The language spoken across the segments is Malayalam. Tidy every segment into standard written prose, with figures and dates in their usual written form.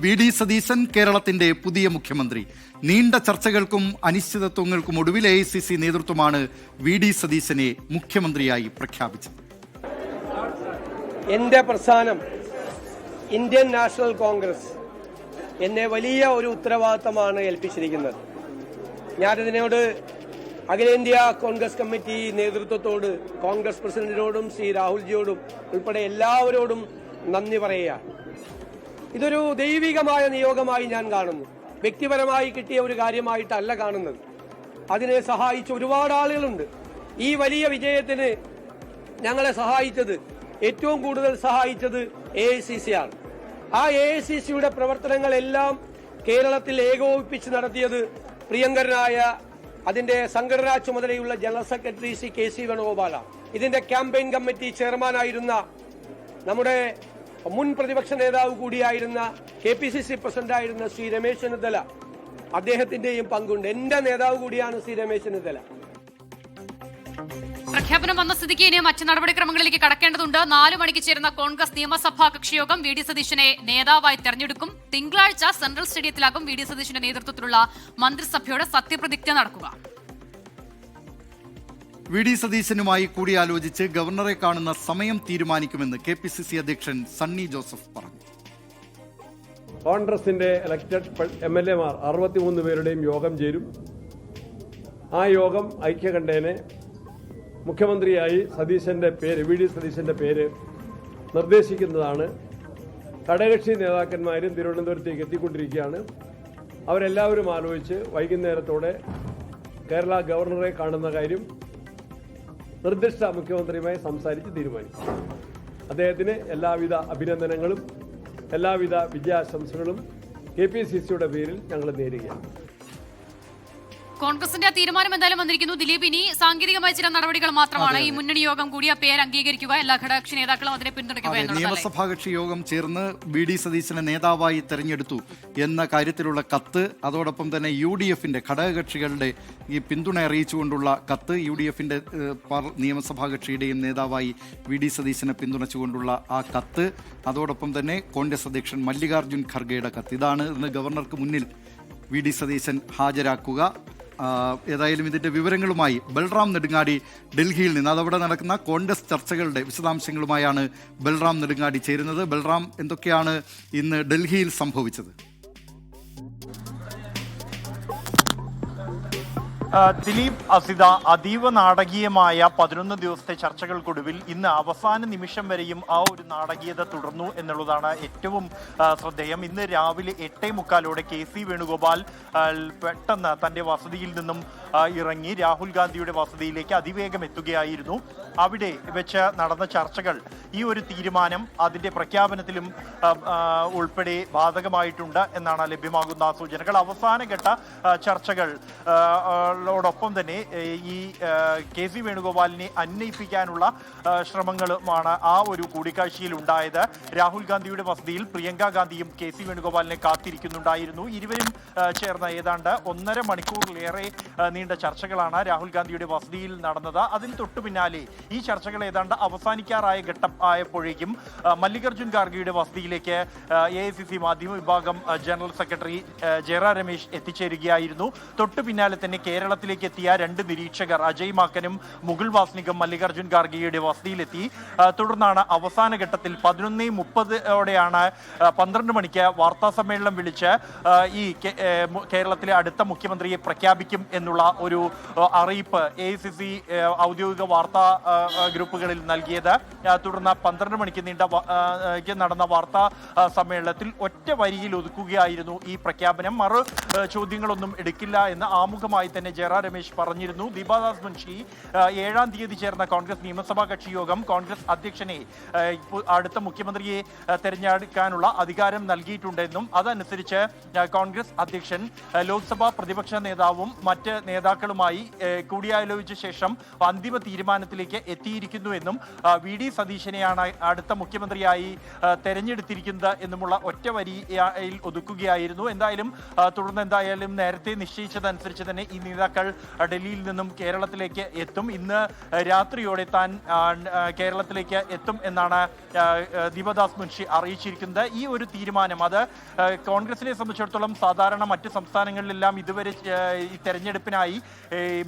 വി.ഡി. സതീശൻ കേരളത്തിന്റെ പുതിയ മുഖ്യമന്ത്രി. നീണ്ട ചർച്ചകൾക്കും അനിശ്ചിതത്വങ്ങൾക്കും ഒടുവിൽ AICC നേതൃത്വമാണ് വി.ഡി. സതീശനെ മുഖ്യമന്ത്രിയായി പ്രഖ്യാപിച്ചത്. എന്റെ പ്രസ്ഥാനം ഇന്ത്യൻ നാഷണൽ കോൺഗ്രസ് എന്നെ വലിയ ഒരു ഉത്തരവാദിത്തമാണ് ഏൽപ്പിച്ചിരിക്കുന്നത്. ഞാനിതിനോട് അഖിലേന്ത്യാ കോൺഗ്രസ് കമ്മിറ്റി നേതൃത്വത്തോട്, കോൺഗ്രസ് പ്രസിഡന്റിനോടും ശ്രീ രാഹുൽജിയോടും ഉൾപ്പെടെ എല്ലാവരോടും നന്ദി പറയുകയാണ്. ഇതൊരു ദൈവികമായ നിയോഗമായി ഞാൻ കാണുന്നു. വ്യക്തിപരമായി കിട്ടിയ ഒരു കാര്യമായിട്ടല്ല കാണുന്നത്. അതിനെ സഹായിച്ച ഒരുപാട് ആളുകളുണ്ട്. ഈ വലിയ വിജയത്തിന് ഞങ്ങളെ സഹായിച്ചത്, ഏറ്റവും കൂടുതൽ സഹായിച്ചത് AICC ആണ്. ആ AICCയുടെ പ്രവർത്തനങ്ങളെല്ലാം കേരളത്തിൽ ഏകോപിപ്പിച്ച് നടത്തിയത് പ്രിയങ്കരനായ അതിന്റെ സംഘടനാ ചുമതലയുള്ള ജനറൽ സെക്രട്ടറി ശ്രീ KC വേണുഗോപാലാണ്. ഇതിന്റെ ക്യാമ്പയിൻ കമ്മിറ്റി ചെയർമാനായിരുന്ന നമ്മുടെ മുൻ പ്രതിപക്ഷ നേതാവ് കൂടിയായിരുന്ന KPCC പ്രസിഡന്റായിരുന്ന ശ്രീ രമേശ് ചെന്നിത്തല, അദ്ദേഹത്തിന്റെയും പങ്കുണ്ട്. എന്റെ നേതാവ് കൂടിയാണ് ശ്രീ രമേശ് ചെന്നിത്തല. പ്രഖ്യാപനം വന്ന സ്ഥിതിക്ക് ഇനി മറ്റ് നടപടിക്രമങ്ങളിലേക്ക് കടക്കേണ്ടതുണ്ട്. 4 മണിക്ക് ചേരുന്ന കോൺഗ്രസ് നിയമസഭാ കക്ഷിയോഗം വി.ഡി. സതീശനെ നേതാവായി തെരഞ്ഞെടുക്കും. തിങ്കളാഴ്ച സെൻട്രൽ സ്റ്റേഡിയത്തിലാകും വി.ഡി. സതീശന്റെ നേതൃത്വത്തിലുള്ള മന്ത്രിസഭയുടെ സത്യപ്രതിജ്ഞ നടക്കുക. വി.ഡി. സതീശനുമായി കൂടിയാലോചിച്ച് ഗവർണറെ കാണുന്ന സമയം തീരുമാനിക്കുമെന്ന് KPCC അധ്യക്ഷൻ സണ്ണി ജോസഫ് പറഞ്ഞു. കോൺഗ്രസിന്റെ ഇലക്ടഡ് MLA-മാർ 63 പേരുടെയും യോഗം ചേരും. ആ യോഗം ഐക്യകണ്ഠേന മുഖ്യമന്ത്രിയായി സതീശന്റെ പേര്, വി.ഡി. സതീശന്റെ പേര് നിർദ്ദേശിക്കുന്നതാണ്. ഘടകകക്ഷി നേതാക്കന്മാരും തിരുവനന്തപുരത്തേക്ക് എത്തിക്കൊണ്ടിരിക്കുകയാണ്. അവരെല്ലാവരും ആലോചിച്ച് വൈകുന്നേരത്തോടെ കേരള ഗവർണറെ കാണുന്ന കാര്യം നിർദ്ദിഷ്ട മുഖ്യമന്ത്രിയുമായി സംസാരിച്ച് തീരുമാനിക്കും. അദ്ദേഹത്തിന് എല്ലാവിധ അഭിനന്ദനങ്ങളും എല്ലാവിധ വിജയാശംസകളും KPCCയുടെ പേരിൽ ഞങ്ങൾ നേരുകയാണ്. കോൺഗ്രസിന്റെ തീരുമാനം എന്തായാലും വന്നിരിക്കുന്നു. ദിലീപ്, ഇനി സാങ്കേതികമായ ചില നടപടികൾ മാത്രമാണ്. ഈ മുന്നണി യോഗം കൂടി ആ പേര് അംഗീകരിക്കുക, എല്ലാ ഘടകകക്ഷി നേതാക്കളും അതിനെ പിന്തുണയ്ക്കുക. നിയമസഭാ കക്ഷി യോഗം ചേർന്ന് വി.ഡി. സതീശനെ നേതാവായി തെരഞ്ഞെടുത്തു എന്ന കാര്യത്തിലുള്ള കത്ത്, അതോടൊപ്പം തന്നെ UDF-ന്റെ ഘടകകക്ഷികളുടെ ഈ പിന്തുണ അറിയിച്ചുകൊണ്ടുള്ള കത്ത്, UDF-ന്റെ നിയമസഭാ കക്ഷിയുടെയും നേതാവായി വി.ഡി. സതീശനെ പിന്തുണച്ചുകൊണ്ടുള്ള ആ കത്ത്, അതോടൊപ്പം തന്നെ കോൺഗ്രസ് അധ്യക്ഷൻ മല്ലികാർജ്ജുൻ ഖർഗെയുടെ കത്ത്, ഇതാണ് ഇന്ന് ഗവർണർക്ക് മുന്നിൽ വി.ഡി. സതീശൻ ഹാജരാക്കുക. ഏതായാലും ഇതിന്റെ വിവരങ്ങളുമായി ബൽറാം നെടുങ്ങാടി ഡൽഹിയിൽ നിന്ന്, അതവിടെ നടക്കുന്ന കോൺഗ്രസ് ചർച്ചകളുടെ വിശദാംശങ്ങളുമായാണ് ബൽറാം നെടുങ്ങാടി ചേരുന്നത്. ബൽറാം, എന്തൊക്കെയാണ് ഇന്ന് ഡൽഹിയിൽ സംഭവിച്ചത്? ദിലീപ്, അസിത, അതീവ നാടകീയമായ 11 ദിവസത്തെ ചർച്ചകൾക്കൊടുവിൽ ഇന്ന് അവസാന നിമിഷം വരെയും ആ ഒരു നാടകീയത തുടർന്നു എന്നുള്ളതാണ് ഏറ്റവും ശ്രദ്ധേയം. ഇന്ന് രാവിലെ 8:45 KC വേണുഗോപാൽ പെട്ടെന്ന് തന്റെ വസതിയിൽ നിന്നും ഇറങ്ങി രാഹുൽ ഗാന്ധിയുടെ വസതിയിലേക്ക് അതിവേഗം എത്തുകയായിരുന്നു. അവിടെ വെച്ച് നടന്ന ചർച്ചകൾ ഈ ഒരു തീരുമാനം അതിന്റെ പ്രഖ്യാപനത്തിലും ഉൾപ്പെടെ ബാധകമായിട്ടുണ്ട് എന്നാണ് ലഭ്യമാകുന്ന സൂചനകൾ. അവസാനഘട്ട ചർച്ചകൾ ോടൊപ്പം തന്നെ ഈ KC വേണുഗോപാലിനെ അന്വയിപ്പിക്കാനുള്ള ശ്രമങ്ങളുമാണ് ആ ഒരു കൂടിക്കാഴ്ചയിൽ ഉണ്ടായത്. രാഹുൽ ഗാന്ധിയുടെ വസതിയിൽ പ്രിയങ്ക ഗാന്ധിയും KC വേണുഗോപാലിനെ കാത്തിരിക്കുന്നുണ്ടായിരുന്നു. ഇരുവരും ചേർന്ന ഏതാണ്ട് 1.5 മണിക്കൂറിലേറെ നീണ്ട ചർച്ചകളാണ് രാഹുൽ ഗാന്ധിയുടെ വസതിയിൽ നടന്നത്. അതിന് തൊട്ടു പിന്നാലെ ഈ ചർച്ചകൾ ഏതാണ്ട് അവസാനിക്കാറായ ഘട്ടം ആയപ്പോഴേക്കും മല്ലികാർജ്ജുൻ ഖാർഗെയുടെ വസതിയിലേക്ക് AICC മാധ്യമ വിഭാഗം ജനറൽ സെക്രട്ടറി ജയറാം രമേശ് എത്തിച്ചേരുകയായിരുന്നു. തൊട്ടു പിന്നാലെ തന്നെ കേരളത്തിലേക്ക് എത്തിയ 2 നിരീക്ഷകർ അജയ് മാക്കനും മുകുൾ വാസ്നികും മല്ലികാർജ്ജുൻ ഖാർഗെയുടെ വസതിയിലെത്തി. തുടർന്നാണ് അവസാന ഘട്ടത്തിൽ 11:30 12 മണിക്ക് വാർത്താ സമ്മേളനം വിളിച്ച് ഈ കേരളത്തിലെ അടുത്ത മുഖ്യമന്ത്രിയെ പ്രഖ്യാപിക്കും എന്നുള്ള ഒരു അറിയിപ്പ് AICC ഔദ്യോഗിക വാർത്താ ഗ്രൂപ്പുകളിൽ നൽകിയത്. തുടർന്ന് 12 മണിക്ക് നടന്ന വാർത്താ സമ്മേളനത്തിൽ ഒറ്റ വരിയിൽ ഒതുക്കുകയായിരുന്നു ഈ പ്രഖ്യാപനം. മറു ചോദ്യങ്ങളൊന്നും എടുക്കില്ല എന്ന് ആമുഖമായി തന്നെ ജയറാം രമേശ് പറഞ്ഞിരുന്നു. ദീപാദാസ് മുൻഷി 7-ാം തീയതി ചേർന്ന കോൺഗ്രസ് നിയമസഭാ കക്ഷി യോഗം കോൺഗ്രസ് അധ്യക്ഷനെ അടുത്ത മുഖ്യമന്ത്രിയെ തെരഞ്ഞെടുക്കാനുള്ള അധികാരം നൽകിയിട്ടുണ്ടെന്നും അതനുസരിച്ച് കോൺഗ്രസ് അധ്യക്ഷൻ ലോക്സഭാ പ്രതിപക്ഷ നേതാവും മറ്റ് നേതാക്കളുമായി കൂടിയാലോചിച്ച ശേഷം അന്തിമ തീരുമാനത്തിലേക്ക് എത്തിയിരിക്കുന്നുവെന്നും വി ഡി സതീശനെയാണ് അടുത്ത മുഖ്യമന്ത്രിയായി തെരഞ്ഞെടുത്തിരിക്കുന്നത് എന്നുമുള്ള ഒറ്റ വരിയിൽ ഒതുക്കുകയായിരുന്നു. തുടർന്ന് നേരത്തെ നിശ്ചയിച്ചതനുസരിച്ച് തന്നെ ഈ നേതാക്കൾ ഡൽഹിയിൽ നിന്നും കേരളത്തിലേക്ക് എത്തും. ഇന്ന് രാത്രിയോടെ താൻ കേരളത്തിലേക്ക് എത്തും എന്നാണ് ദീപദാസ് മുൻഷി അറിയിച്ചിരിക്കുന്നത്. ഈ ഒരു തീരുമാനം അത് കോൺഗ്രസിനെ സംബന്ധിച്ചിടത്തോളം സാധാരണ മറ്റ് സംസ്ഥാനങ്ങളിലെല്ലാം ഇതുവരെ ഈ തെരഞ്ഞെടുപ്പിനായി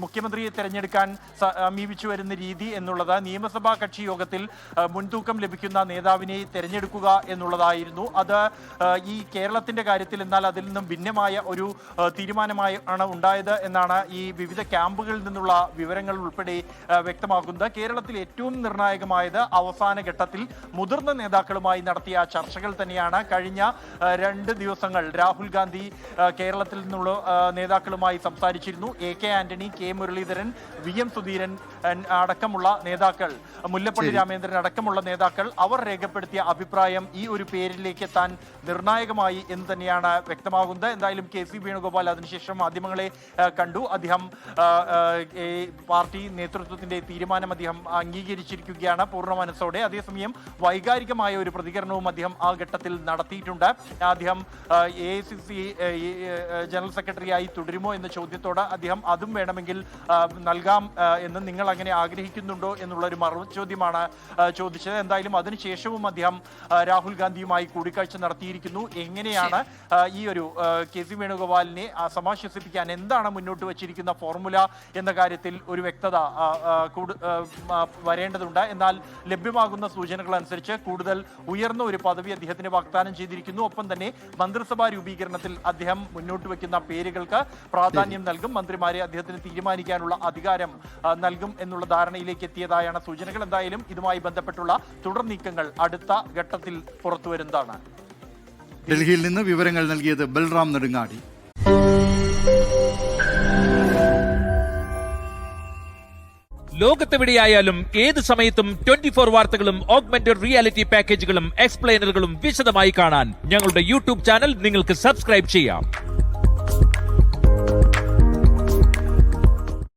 മുഖ്യമന്ത്രിയെ തെരഞ്ഞെടുക്കാൻ സമീപിച്ചു വരുന്ന രീതി എന്നുള്ളത് നിയമസഭാ കക്ഷി യോഗത്തിൽ മുൻതൂക്കം ലഭിക്കുന്ന നേതാവിനെ തെരഞ്ഞെടുക്കുക എന്നുള്ളതായിരുന്നു. അത് ഈ കേരളത്തിന്റെ കാര്യത്തിൽ എന്നാൽ അതിൽ നിന്നും ഭിന്നമായ ഒരു തീരുമാനമായി ആണ് ഉണ്ടായത് എന്നാണ് ഈ വിവിധ ക്യാമ്പുകളിൽ നിന്നുള്ള വിവരങ്ങൾ ഉൾപ്പെടെ വ്യക്തമാക്കുന്നത്. കേരളത്തിൽ ഏറ്റവും നിർണായകമായത് അവസാന ഘട്ടത്തിൽ മുതിർന്ന നേതാക്കളുമായി നടത്തിയ ചർച്ചകൾ തന്നെയാണ്. കഴിഞ്ഞ 2 ദിവസങ്ങൾ രാഹുൽ ഗാന്ധി കേരളത്തിൽ നിന്നുള്ള നേതാക്കളുമായി സംസാരിച്ചിരുന്നു. AK Antony, K Muraleedharan, VM Sudheeran അടക്കമുള്ള നേതാക്കൾ, മുല്ലപ്പള്ളി രാമചന്ദ്രൻ അടക്കമുള്ള നേതാക്കൾ അവർ രേഖപ്പെടുത്തിയ അഭിപ്രായം ഈ ഒരു പേരിലേക്ക് എത്താൻ നിർണായകമായി എന്ന് തന്നെയാണ് വ്യക്തമാകുന്നത്. എന്തായാലും KC വേണുഗോപാൽ അതിനുശേഷം മാധ്യമങ്ങളെ കണ്ടു. അദ്ദേഹം പാർട്ടി നേതൃത്വത്തിന്റെ തീരുമാനം അദ്ദേഹം അംഗീകരിച്ചിരിക്കുകയാണ് പൂർണ്ണ മനസ്സോടെ. അതേസമയം വൈകാരികമായ ഒരു പ്രതികരണവും അദ്ദേഹം ആ ഘട്ടത്തിൽ നടത്തിയിട്ടുണ്ട്. അദ്ദേഹം AICC ജനറൽ സെക്രട്ടറിയായി തുടരുമോ എന്ന ചോദ്യത്തോട് അദ്ദേഹം അതും വേണമെങ്കിൽ നൽകാം എന്ന് നിങ്ങൾ അങ്ങനെ ആഗ്രഹിക്കുന്നുണ്ടോ എന്നുള്ള ഒരു മറുചോദ്യമാണ് ചോദിച്ചത്. എന്തായാലും അതിനുശേഷവും അദ്ദേഹം രാഹുൽ ഗാന്ധിയുമായി കൂടിക്കാഴ്ച നടത്തിയിരിക്കുന്നു. എങ്ങനെയാണ് ഈ ഒരു KC വേണുഗോപാലിനെ സമാശ്വസിപ്പിക്കാൻ എന്താണ് മുന്നോട്ട് വച്ചിരിക്കുന്ന ഫോർമുല എന്ന കാര്യത്തിൽ ഒരു വ്യക്തത വരേണ്ടതുണ്ട്. എന്നാൽ ലഭ്യമാകുന്ന സൂചനകൾ അനുസരിച്ച് കൂടുതൽ ഉയർന്ന ഒരു പദവി അദ്ദേഹത്തിന് വാഗ്ദാനം ചെയ്തിരിക്കുന്നു. ഒപ്പം തന്നെ മന്ത്രിസഭാ രൂപീകരണത്തിൽ അദ്ദേഹം മുന്നോട്ട് വയ്ക്കുന്ന പേരുകൾക്ക് പ്രാധാന്യം നൽകും. മന്ത്രിമാരെ അദ്ദേഹത്തിന് തീരുമാനിക്കാനുള്ള അധികാരം നൽകും എന്നുള്ള ധാരണയിലേക്ക് എത്തിയതായാണ് സൂചനകൾ. എന്തായാലും ഇതുമായി ബന്ധപ്പെട്ടുള്ള തുടർ നീക്കങ്ങൾ അടുത്ത ഘട്ടത്തിൽ പുറത്തുവരുന്നതാണ്. ഡൽഹിയിൽ നിന്ന് വിവരങ്ങൾ നൽകിയത് ബൽറാം നെടുങ്ങാടി. ലോകത്തെവിടെയായാലും ഏത് സമയത്തും 24 വാർത്തകളും ഓഗ്മെന്റഡ് റിയാലിറ്റി പാക്കേജുകളും എക്സ്പ്ലെയിനറുകളും വിശദമായി കാണാൻ ഞങ്ങളുടെ യൂട്യൂബ് ചാനൽ നിങ്ങൾക്ക് സബ്സ്ക്രൈബ് ചെയ്യാം.